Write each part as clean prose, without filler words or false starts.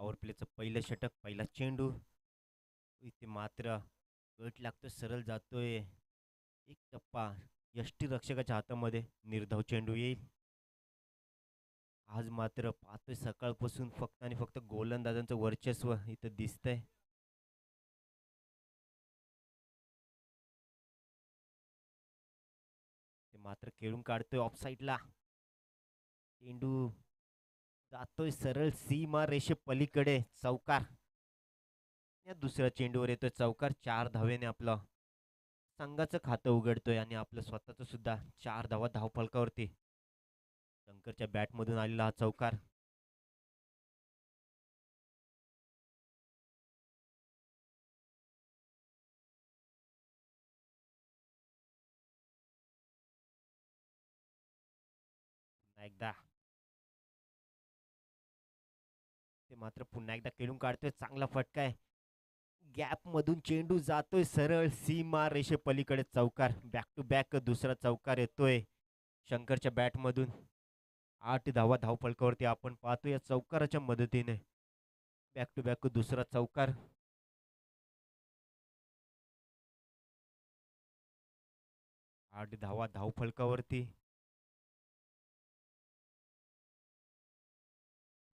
Power प्लेचं पहिलं षटक, पहिला चेंडू. इथे मात्र कट लागतोय, सरळ जातोय. एक टप्पा यष्टीरक्षकाच्या हातामध्ये. निर्धाव चेंडू येईल. आज मात्र पाहतोय सकाळपासून फक्त आणि फक्त गोलंदाजांचं वर्चस्व इथं दिसतंय. ते मात्र खेळून काढतोय ऑफ साईडला. चेंडू जातोय सरळ सीमा रेषे पलीकडे. चौकार. या दुसऱ्या चेंडूवर येतोय चौकार. 4 धावेने आपलं संघाचं खातं उघडतोय आणि आपलं स्वतःचं सुद्धा 4 धावा धावफलकावरती. शंकरच्या बॅटमधून आलेला हा चौकार. पुन्हा एकदा. ते मात्र पुन्हा एकदा खेळून काढतोय. चांगला फटका आहे. गॅप मधून चेंडू जातोय सरळ सीमा रेषे पलीकडे. चौकार. बॅक टू बॅक दुसरा चौकार येतोय शंकरच्या बॅटमधून. 8 धावा धावफलकावरती आपण पाहतो या चौकाराच्या मदतीने. बॅक टू बॅक दुसरा चौकार. 8 धावा धावफलकावरती.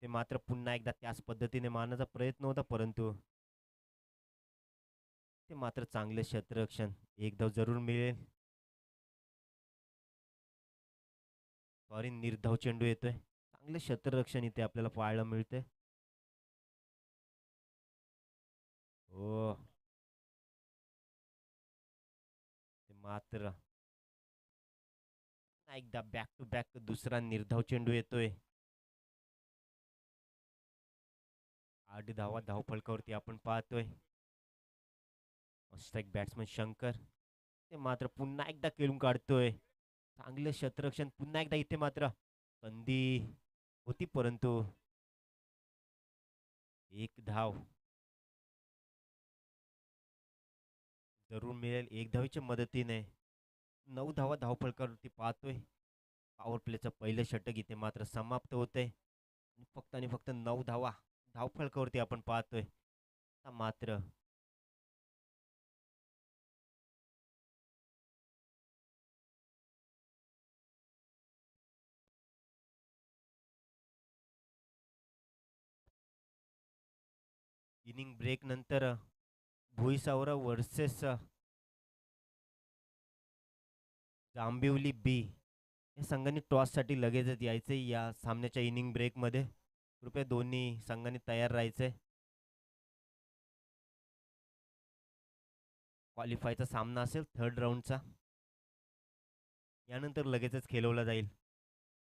ते मात्र पुन्हा एकदा त्याच पद्धतीने मारण्याचा प्रयत्न होता, परंतु ते मात्र चांगले क्षेत्ररक्षण. एक धाव जरूर मिळेल. सॉरी, निर्धाव चेंडू येतोय. चांगले क्षेत्ररक्षण इथे आपल्याला पाहायला मिळते. हो. ते मात्र एकदा बॅक टू बॅक दुसरा निर्धाव चेंडू येतोय. 8 धावा धावफलकावरती आपण पाहतोय. Strike batsman Shankar. ते मात्र पुन्हा एकदा खेळून काढतोय. चांगले क्षेत्ररक्षण पुन्हा एकदा इथे मात्र. संधी होती, परंतु 1 धाव जरूर मिळेल 1 धावेच्या मदतीने. 9 धावा धावफलकावरती पाहतोय. पॉवर प्लेचं पहिलं षटक इथे मात्र समाप्त होतंय. फक्त आणि फक्त 9 धावा धावफलकावरती आपण पाहतोय. मात्र इनिंग ब्रेक नंतर भुईसावरा वर्सेस जांभिवली बी या संघांनी टॉससाठी लगेचच यायचे या सामन्याच्या इनिंग ब्रेकमध्ये. कृपया दोन्ही संघांनी तयार राहायचंय. क्वालिफायचा सामना असेल थर्ड राऊंडचा. यानंतर लगेचच खेळवला जाईल.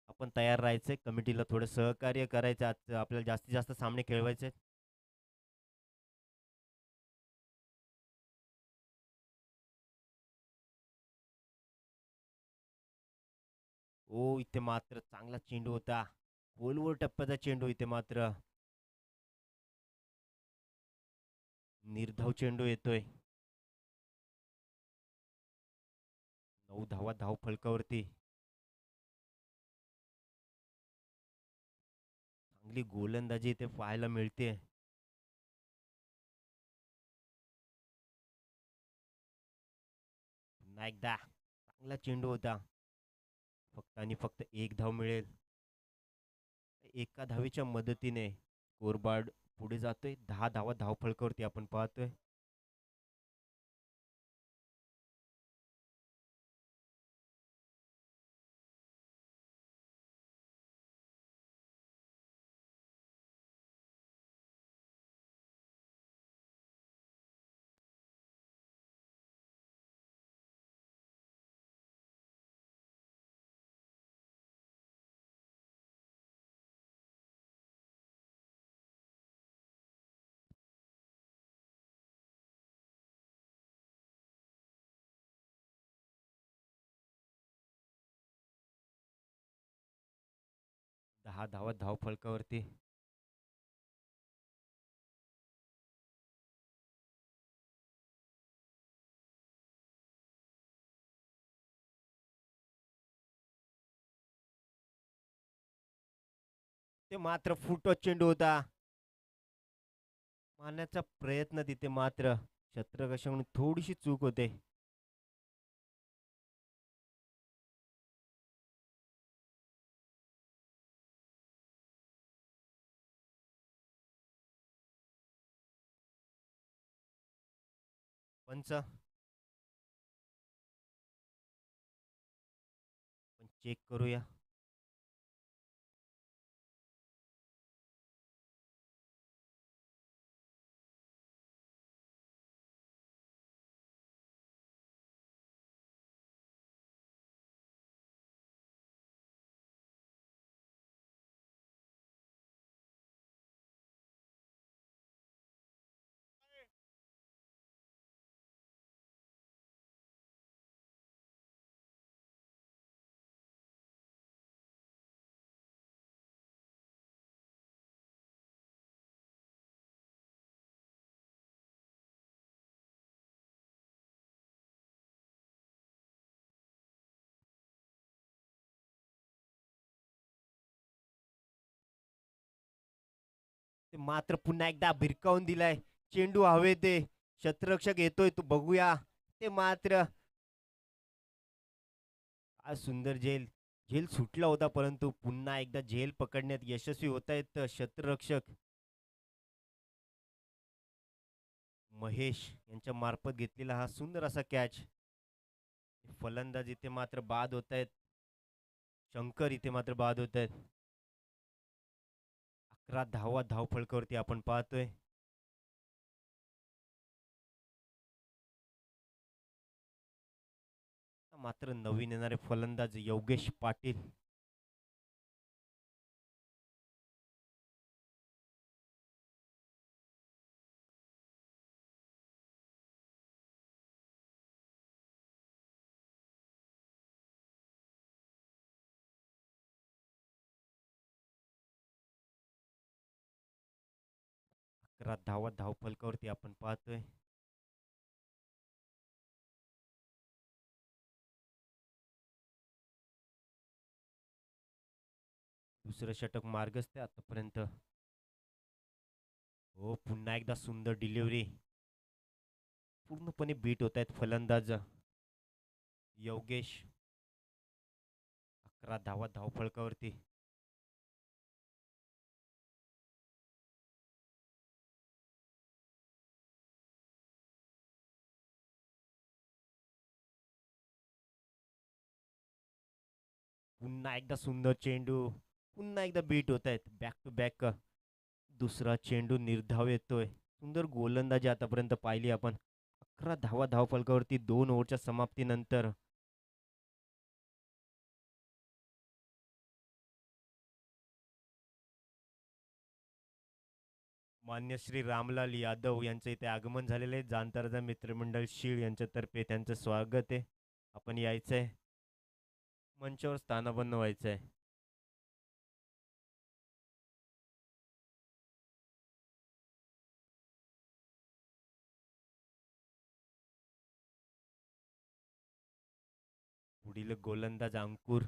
आपण तयार राहायचंय. कमिटीला थोडं सहकार्य करायचं. आज आपल्याला जास्तीत जास्त सामने खेळवायचे. ओ, इथे मात्र चांगला चेंडू होता. खोलवर टप्प्याचा चेंडू. इथे मात्र निर्धाव चेंडू येतोय. 9 धावा धावफलकावरती. चांगली गोलंदाजी इथे पाहायला मिळते. पुन्हा एकदा चांगला चेंडू होता. फक्त आणि फक्त 1 धाव मिळेल. एका धावेच्या मदतीने स्कोरबोर्ड पुढे जातोय. 10 धावा धावफलकावरती आपण पाहतोय. दहा धावा धावफलकावरती. ते मात्र फुटो चेंडू होता. मारण्याचा प्रयत्न तिथे मात्र क्षेत्ररक्षक थोडीशी चूक होते. पंच पण चेक करूया. ते मात्र पुन्हा एकदा भिरकावून दिलाय. चेंडू हवेत आहे. क्षेत्ररक्षक येतोय तो बघूया. ते मात्र आज सुंदर झेल. झेल सुटला होता परंतु पुन्हा एकदा झेल पकडण्यात यशस्वी होत आहेत क्षेत्ररक्षक महेश यांच्या मार्फत घेतलेला हा सुंदर असा कॅच. फलंदाज इथे मात्र बाद होत आहेत. शंकर इथे मात्र बाद होत आहेत. 11 धावा धावफलकावरती आपण पाहतोय. मात्र नवीन येणारे फलंदाज योगेश पाटील धावा धावफलकावरती आपण पाहतोय. दुसरं षटक मार्गस्थ आहे आतापर्यंत. हो पुन्हा एकदा सुंदर डिलिव्हरी. पूर्णपणे बीट होत आहेत फलंदाज योगेश. 11 धावा धावफलकावरती. पुन्हा एकदा सुंदर चेंडू. पुन्हा एकदा बीट होत आहेत. बॅक टू बॅक दुसरा चेंडू निर्धाव येतोय. सुंदर गोलंदाजी आतापर्यंत पाहिली आपण. 11 धावा धावफलकावरती 2 ओव्हरच्या समाप्तीनंतर. मान्य श्री रामलाल यादव यांचं इथे आगमन झालेलं आहे. जाणताराचा मित्रमंडळ शीळ यांच्यातर्फे त्यांचं स्वागत आहे. आपण यायचंय. मंचावर स्थानापन्न व्हायचंय. पुढील गोलंदाज अंकुर.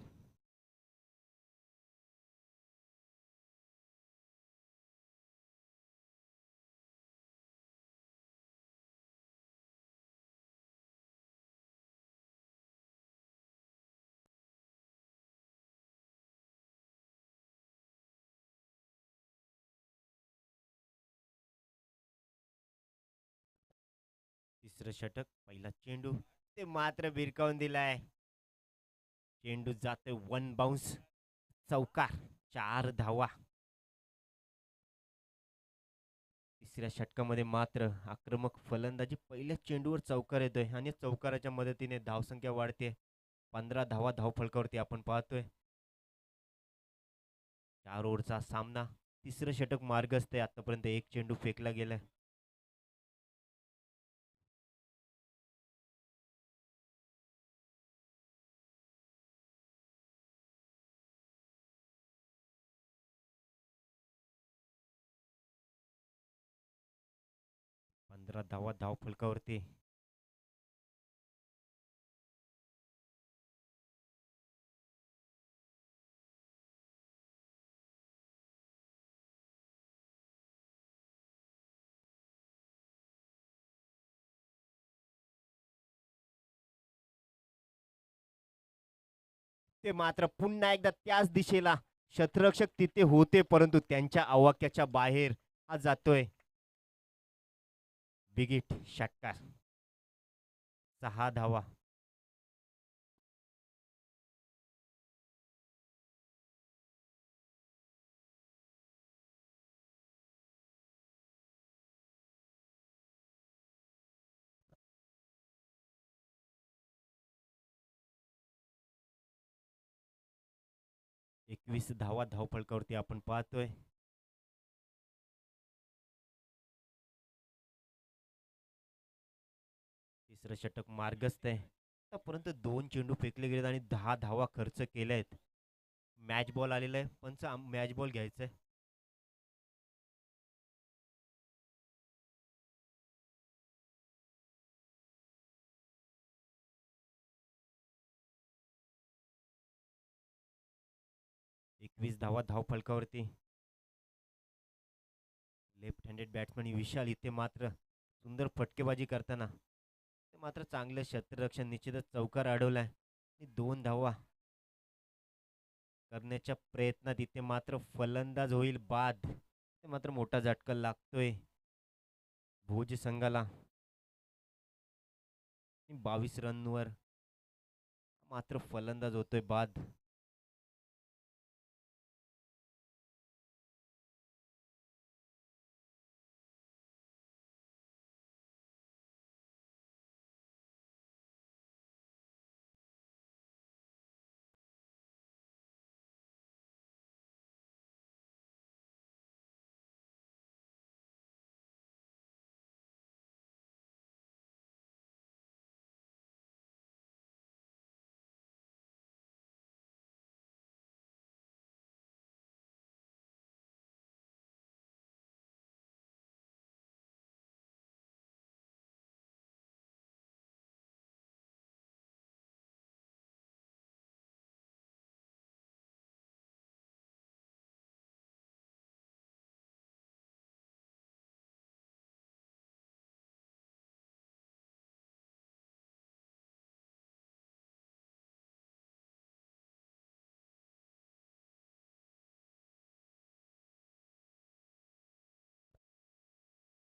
तिसरं षटक. पहिला चेंडू. ते मात्र भिरकावून दिलाय. चेंडू जाते वन बाउन्स. चौकार. 4 धावा. तिसऱ्या षटकामध्ये मात्र आक्रमक फलंदाजी पहिल्या चेंडूवर चौकार येतोय आणि चौकाराच्या मदतीने धावसंख्या वाढते. 15 धावा धावफलकावरती आपण पाहतोय. 4 ओव्हरचा सामना. तिसरं षटक मार्गस्थ आहे. आतापर्यंत एक चेंडू फेकला गेलाय. पंधरा धावा धावफलकावरती. ते मात्र पुन्हा एकदा त्याच दिशेला शतरक्षक तिथे होते, परंतु त्यांच्या आवाक्याच्या बाहेर हा जातोय. बिगिट षटकार. 6 धावा. एकवीस धावा धावफलकावरती आपण पाहतोय. तिसरं षटक मार्गस्थ आहे. आतापर्यंत 2 चेंडू फेकले गेलेत आणि 10 धावा खर्च केल्या आहेत. मॅच बॉल आलेला आहे, पंच मॅच बॉल घ्यायचा आहे. एकवीस धावा धावफलकावरती. लेफ्ट हँडेड बॅट्समन विशाल इथे मात्र सुंदर फटकेबाजी करताना ते मात्र चांगलं क्षेत्ररक्षण निश्चितच चौकार अडवलाय. 2 धावा करण्याच्या प्रयत्नात इथे मात्र फलंदाज होईल बाद. ते मात्र मोठा झटका लागतोय भोज संघाला. 22 रनवर मात्र फलंदाज होतोय बाद.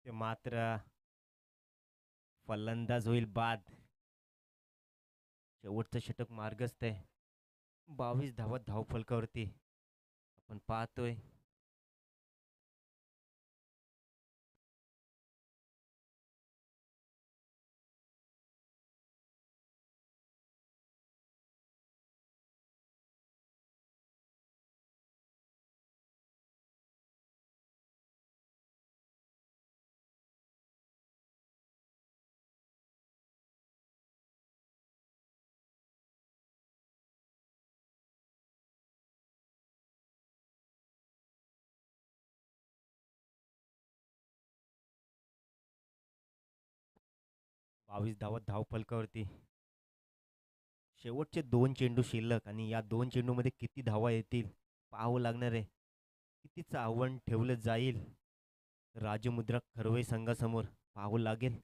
ते मात्र फलंदाज होईल बाद. शेवटचं षटक मार्गस्थ आहे. 22 धावा धावफलकावरती आपण पाहतोय. बावीस धावा धावफलकावरती. शेवटचे 2 चेंडू शिल्लक आणि या 2 चेंडूमध्ये किती धावा येतील पाहावं लागणार आहे. कितीचं आव्हान ठेवलं जाईल राजमुद्रा खरवई संघासमोर पाहावं लागेल.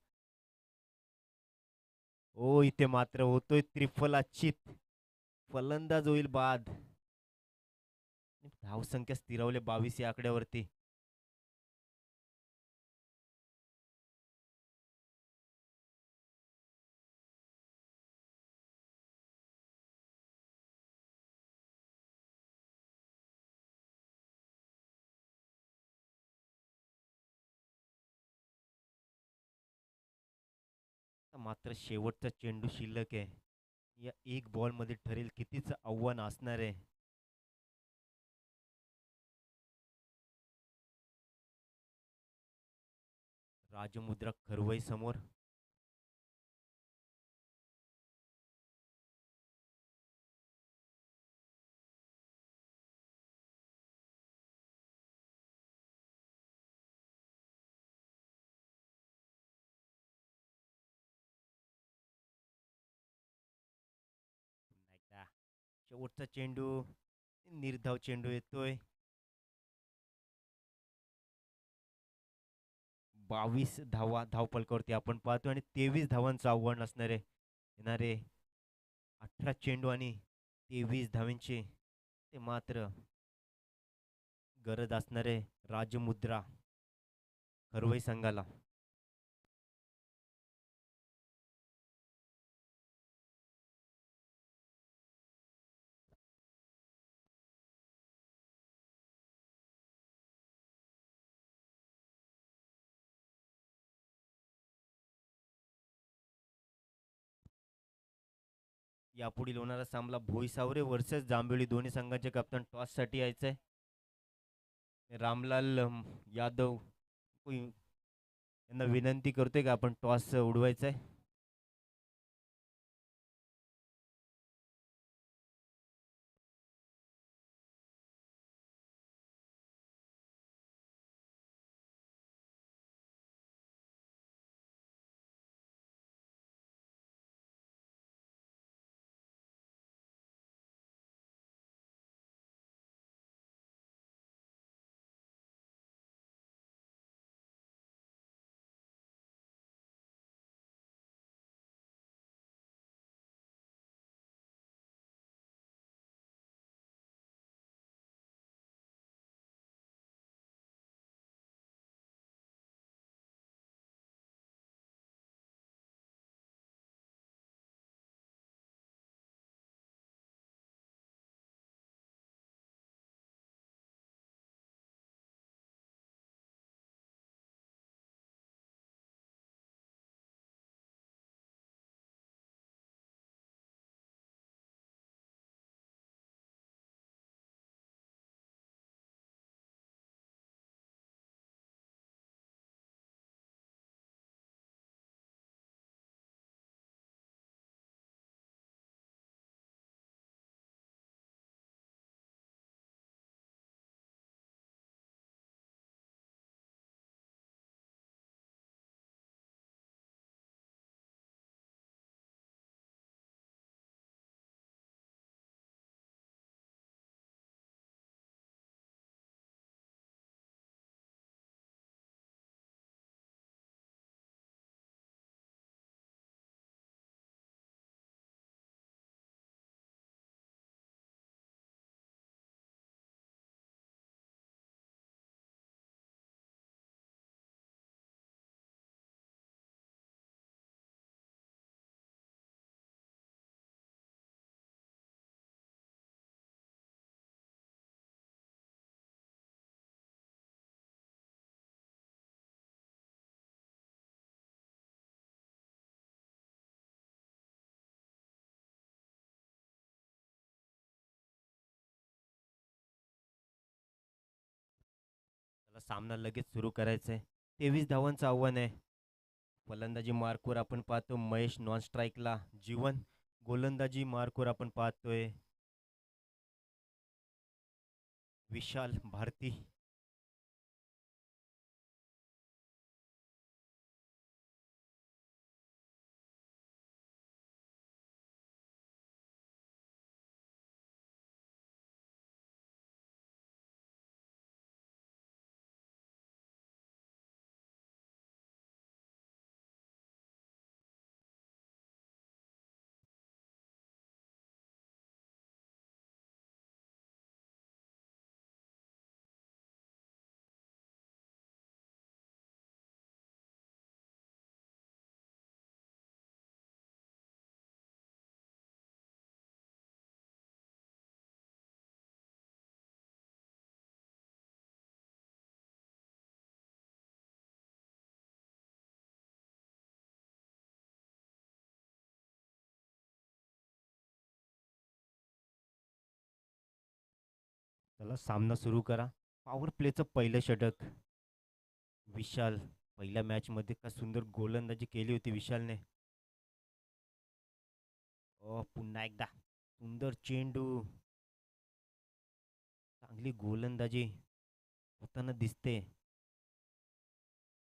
ओ इथे मात्र होतोय त्रिफलाचित. फलंदाज होईल बाद. धावसंख्या स्थिरावले 22 या आकड्यावरती. मात्र शेवटचा चेंडू शिल्लक आहे. या एक बॉल मध्ये ठरेल कितीचं आव्हान असणार आहे. राजमुद्रा खरवई समोर. एकदा शेवटचा चेंडू. निर्धाव चेंडू येतोय. 22 धावा धावफलकावरती आपण पाहतो आणि 23 धावांचं आव्हान असणारे येणारे 18 चेंडू आणि 23 धावांची ते मात्र गरज असणारे राजमुद्रा हरवई संघाला. यापुढील होणारा सामना भोई सावरे वर्सेस जांभेळी, दोन्ही संघाचे कप्तान टॉससाठी यायचंय. रामलाल यादव यांना विनंती करतोय का आपण टॉस उडवायचा आहे. त्याला सामना लगेच सुरू करायचा आहे. 23 धावांचं आव्हान आहे. फलंदाजी मार्कवर आपण पाहतो महेश नॉन स्ट्राईकला जीवन. गोलंदाजी मार्कवर आपण पाहतोय विशाल भारती. त्याला सामना सुरू करा. पॉवर प्लेचं पहिलं षटक. विशाल पहिल्या मॅच मध्ये का सुंदर गोलंदाजी केली होती विशालने. पुन्हा एकदा सुंदर चेंडू. चांगली गोलंदाजी होताना दिसते.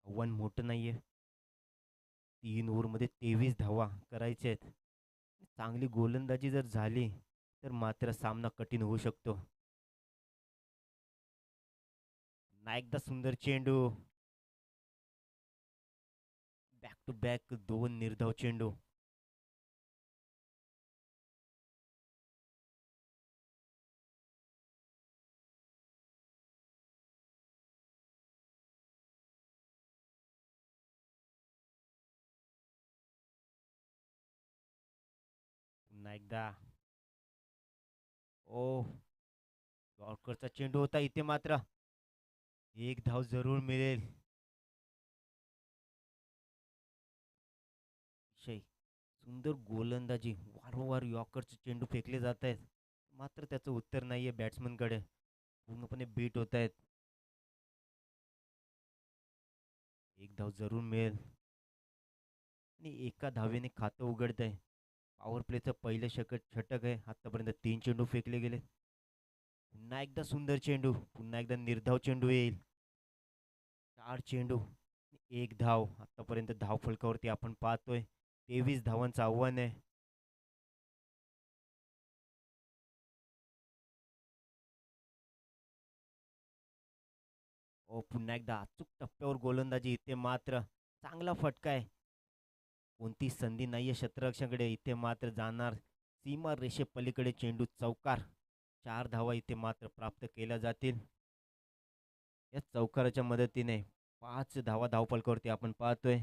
आव्हान मोठं नाहीये. 3 ओव्हरमध्ये 23 धावा करायचे आहेत. चांगली गोलंदाजी जर झाली तर मात्र सामना कठीण होऊ शकतो. पुन्हा एकदा सुंदर चेंडू. बॅक टू बॅक 2 निर्धाव चेंडू. पुन्हा एकदा ओ यॉर्करचा चेंडू होता इथे मात्र एक धाव जरूर मिळेल. अतिशय सुंदर गोलंदाजी, वारंवार यॉर्करचे चेंडू फेकले जात आहेत, मात्र त्याचं उत्तर नाहीये बॅट्समनकडे. पूर्णपणे बीट होत आहेत. एक धाव जरूर मिळेल आणि एका धावेने खातं उघडत आहे. पॉवर प्लेचं पहिलं षटक आहे. आतापर्यंत 3 चेंडू फेकले गेले. पुन्हा एकदा सुंदर चेंडू, पुन्हा एकदा निर्धाव चेंडू येईल. 4 चेंडू, एक धाव. आतापर्यंत धाव फलकावरती आपण पाहतोय 23 धावांचं आव्हान आहे. ओ पुन्हा एकदा अचूक टप्प्यावर गोलंदाजी, इथे मात्र चांगला फटका आहे. कोणती संधी नाहीये क्षेत्ररक्षकाकडे, इथे मात्र जाणार सीमा रेषे पलीकडे चेंडू, चौकार. 4 धावा इथे मात्र प्राप्त केल्या जातील. या चौकाराच्या मदतीने 5 धावा धावफलकावरती आपण पाहतोय.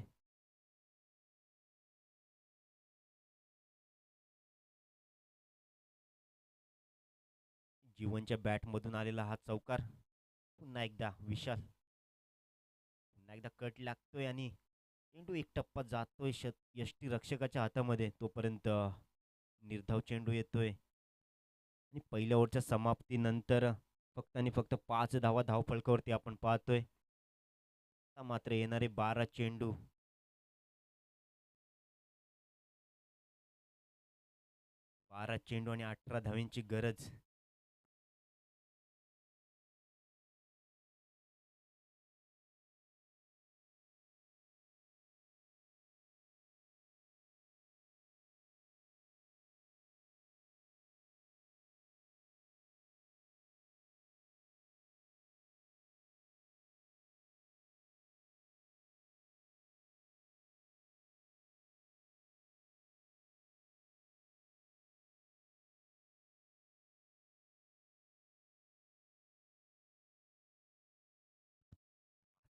जीवनच्या बॅटमधून आलेला हा चौकार. पुन्हा एकदा विशाल, पुन्हा एकदा कट लागतोय आणि चेंडू एक टप्पा जातोय यष्टी रक्षकाच्या हातामध्ये. तोपर्यंत निर्धाव चेंडू येतोय आणि पहिल्या ओव्हरच्या समाप्तीनंतर फक्त आणि फक्त 5 धावा धावफलकावरती आपण पाहतोय. आता मात्र येणारे 12 चेंडू, 12 चेंडू आणि 18 धाव्यांची गरज.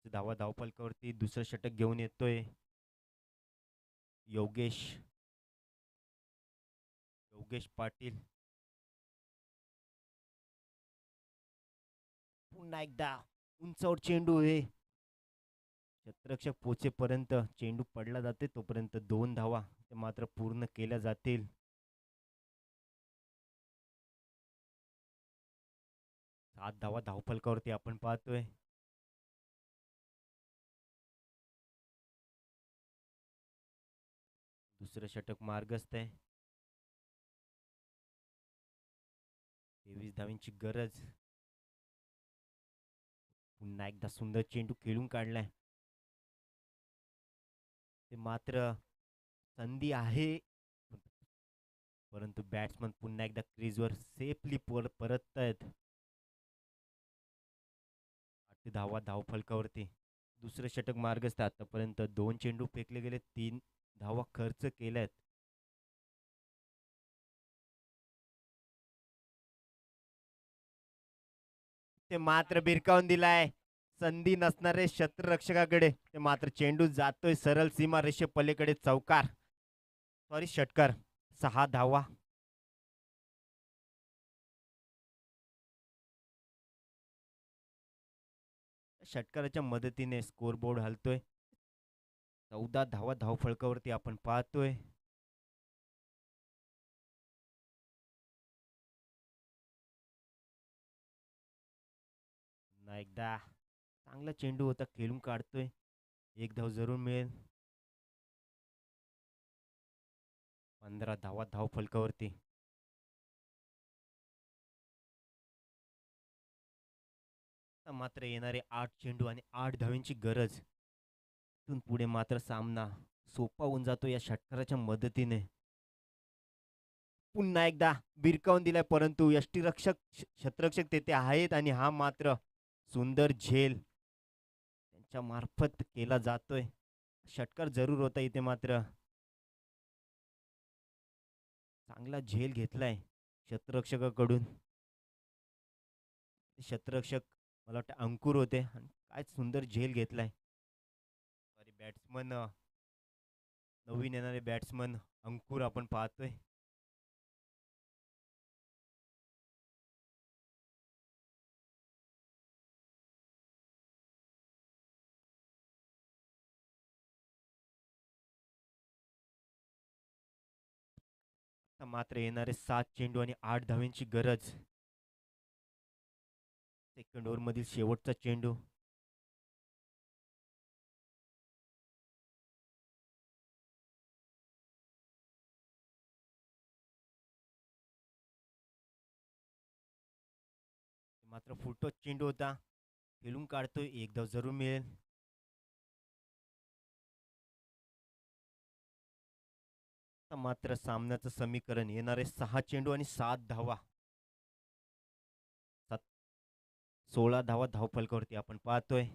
धावा धावफलकावरती दुसरं षटक घेऊन येतोय योगेश, योगेश पाटील. पुन्हा एकदा उंचावर चेंडू आहे. क्षेत्ररक्षक पोचेपर्यंत चेंडू पडला जाते, तोपर्यंत 2 धावा ते मात्र पूर्ण केल्या जातील. 7 धावा धावफलकावरती आपण पाहतोय. दुसरं षटक मार्गस्थ आहे. 23 धाव्यांची गरज. पुन्हा एकदा सुंदर चेंडू खेळून काढलाय. ते मात्र संधी आहे, परंतु बॅट्समन पुन्हा एकदा क्रीजवर सेफली परत आहेत. 8 धावा धावफलकावरती. दुसरं षटक मार्गस्थ. आतापर्यंत 2 चेंडू फेकले गेले, 3 धावा खर्च केल्यात. ते मात्र भिरकावून दिलाय संधी नसणारे क्षेत्ररक्षकाकडे. ते मात्र चेंडू जातोय सरळ सीमा रेषे पलीकडे, चौकार, सॉरी षटकार. 6 धावा. षटकाराच्या मदतीने स्कोरबोर्ड हलतोय. 14 धावा धावफलकावरती आपण पाहतोय. पुन्हा एकदा चांगला चेंडू होता, खेळून काढतोय. एक धाव जरूर मिळेल. 15 धावा धावफलकावरती. मात्र येणारे 8 चेंडू आणि 8 धाव्यांची गरज. इथून पुढे मात्र सामना सोपा होऊन जातो या षटकाराच्या मदतीने. पुन्हा एकदा बिरकावून दिलाय, परंतु यष्टीरक्षक क्षेत्ररक्षक तेथे आहेत आणि हा मात्र सुंदर झेल त्यांच्या मार्फत केला जातोय. षटकार जरूर होता इथे, मात्र चांगला झेल घेतलाय क्षेत्ररक्षकाकडून. क्षेत्ररक्षक मला वाटतं अंकुर होते आणि काय सुंदर झेल घेतलाय. सॉरी बॅट्समन, नवीन येणारे बॅट्समन अंकुर आपण पाहतोय. मात्र येणारे 7 चेंडू आणि 8 धावांची गरज. सेकंड ओव्हर मधील शेवटचा चेंडू. मात्र फुटतो चेंडू होता. खेळून काढतोय, एक धाव जरूर मिळेल. मात्र सामन्याचं समीकरण येणारे 6 चेंडू आणि 7 धावा. 16 धावा धावफलकावरती आपण पाहतोय.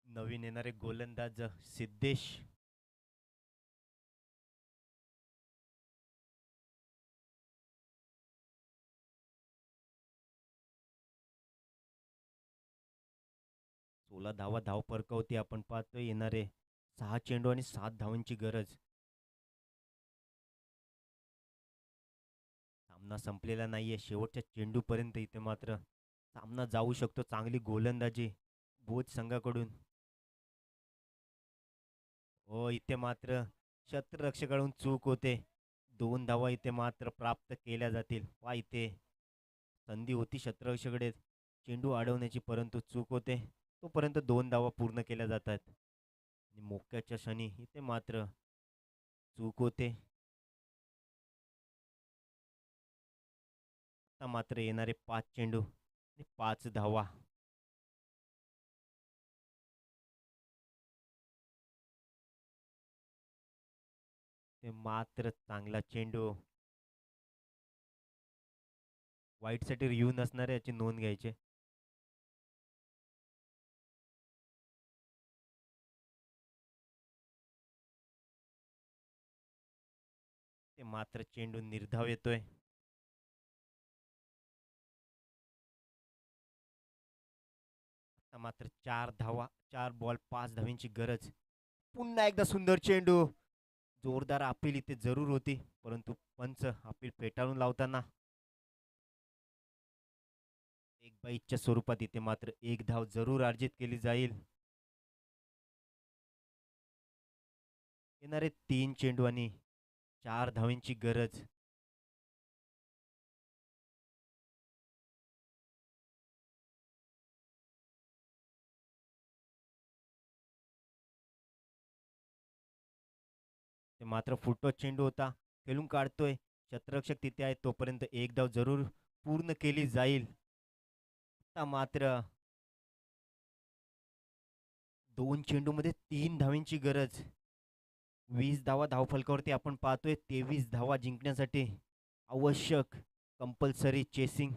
नवीन येणारे गोलंदाज सिद्धेश. सोळा धावा धावफलकावरती आपण पाहतोय. येणारे 6 चेंडू आणि 7 धावांची गरज. सामना संपलेला नाहीये, शेवटच्या चेंडूपर्यंत इथे मात्र सामना जाऊ शकतो. चांगली गोलंदाजी बोध संघाकडून. हो, इथे मात्र क्षेत्ररक्षकाकडून चूक होते. 2 धावा इथे मात्र प्राप्त केल्या जातील. वा इथे संधी होती क्षेत्ररक्षकाकडे चेंडू अडवण्याची, परंतु चूक होते. तोपर्यंत 2 धावा पूर्ण केल्या जातात आणि मोक्याच्या क्षणी इथे मात्र चूक होते. आता मात्र येणारे 5 चेंडू आणि 5 धावा. ते मात्र चांगला चेंडू. वाईटसाठी रिव्ह्यू नसणार आहे, याची नोंद घ्यायची. ते मात्र चेंडू निर्धाव येतोय. आता मात्र 4 धावा, 4 बॉल 5 धावांची गरज. पुन्हा एकदा सुंदर चेंडू. जोरदार अपील इथे जरूर होती, परंतु पंच अपील फेटाळून लावताना एक बाईच्या स्वरूपात इथे मात्र एक धाव जरूर अर्जित केली जाईल. येणारे 3 चेंडू आणि 4 धावांची गरज. ते मात्र फुटतो चेंडू होता. खेळून काढतोय, क्षेत्ररक्षक तिथे आहे, तोपर्यंत एक धाव जरूर पूर्ण केली जाईल. आता मात्र 2 चेंडूमध्ये 3 धावांची गरज. 20 धावा धावफलकावरती आपण पाहतोय. 23 धावा जिंकण्यासाठी आवश्यक कंपल्सरी चेसिंग.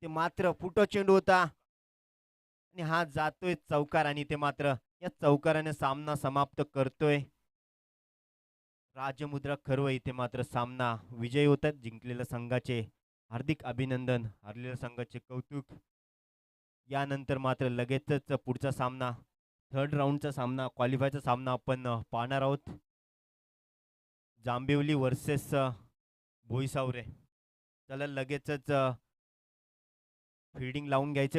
ते मात्र फुटो चेंडू होता आणि हा जातोय चौकार आणि ते मात्र या चौकाराने सामना समाप्त करतोय राजमुद्रा खरवई. इथे मात्र सामना विजयी होतात. जिंकलेल्या संघाचे हार्दिक अभिनंदन, हरलेल्या संघाचे कौतुक. यानंतर मात्र लगेचच पुढचा सामना, थर्ड राऊंडचा सामना, क्वालिफायचा सामना आपण पाहणार आहोत. जांभिवली वर्सेस भोईसावरे. चला लगेचच फिल्डिंग लावून घ्यायचे.